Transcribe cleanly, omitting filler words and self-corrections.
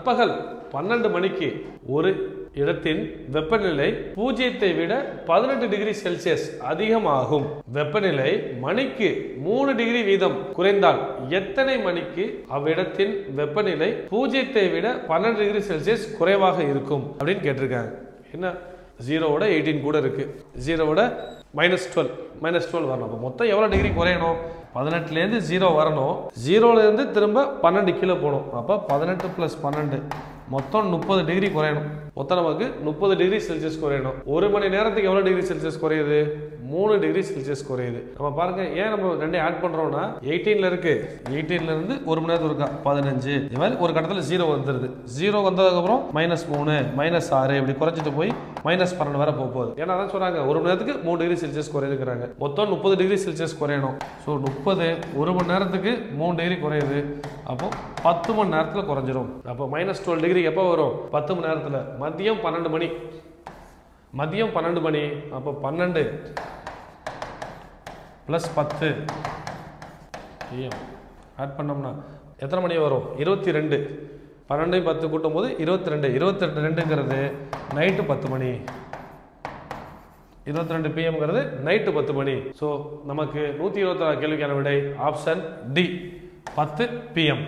பகல் 12 மணிக்கு ஒரு இடத்தின் வெப்பநிலை 0 விட 18 டிகிரி செல்சியஸ் அதிகமாகும். வெப்பநிலை மணிக்கு 3 டிகிரி வீதம் குறைந்தால் எத்தனை மணிக்கு அவ்விடத்தின் வெப்பநிலை 0 விட 12 டிகிரி செல்சியஸ் குறைவாக இருக்கும் அப்படின்னு கேட்டிருக்காங்க. என்ன 0 விட 18 கூட இருக்கு, 0 விட -12 வரணும். அப்போ மொத்தம் எவ்வளோ டிகிரி குறையணும்? 18லேருந்து 0 வரணும், 0லேருந்து திரும்ப 12 கீழே போகணும். அப்போ 18 + 12 மொத்தம் 30 டிகிரி குறையணும். மொத்தம் நமக்கு 30 டிகிரி செல்சியஸ் குறையணும். ஒரு மணி நேரத்துக்கு எவ்வளோ டிகிரி செல்சியஸ் குறையுது? 3 டிகிரி செல்சியஸ் குறையுது. நம்ம பாருங்க, ஏன் நம்ம ரெண்டே ஆட் பண்றோம்னா 18ல இருக்கு, 18லேருந்து ஒரு மணி நேரத்துக்கு இருக்கா 15. இது மாதிரி ஒரு கட்டத்தில் 0 வந்துருது. 0 வந்ததுக்கப்புறம் -3 -6 இப்படி குறைஞ்சிட்டு போய் -12 வரை போகுது. ஏன்னா அதான் சொல்றாங்க, ஒரு மணி நேரத்துக்கு 3 டிகிரி செல்சியஸ் குறையுதுங்கிறாங்க. மொத்தம் 30 டிகிரி செல்சியஸ் குறையணும். ஸோ 30 ஒரு மணி நேரத்துக்கு 3 டிகிரி குறையுது. அப்போ 10 மணி நேரத்தில் குறைஞ்சிரும். அப்போ -12 டிகிரி எப்போ வரும்? 10 மணி நேரத்தில். மதியம் 12 மணி, அப்போ 12 + 10 ஆட் பண்ணோம்னா எத்தனை மணி வரும்? 22. 12 10 கூட்டும் போது 22ங்கிறது நைட்டு 10 மணி. 22 PM நைட்டு 10 மணி. ஸோ நமக்கு 126 கேள்விக்கான விடை ஆப்ஷன் டி, 10 PM.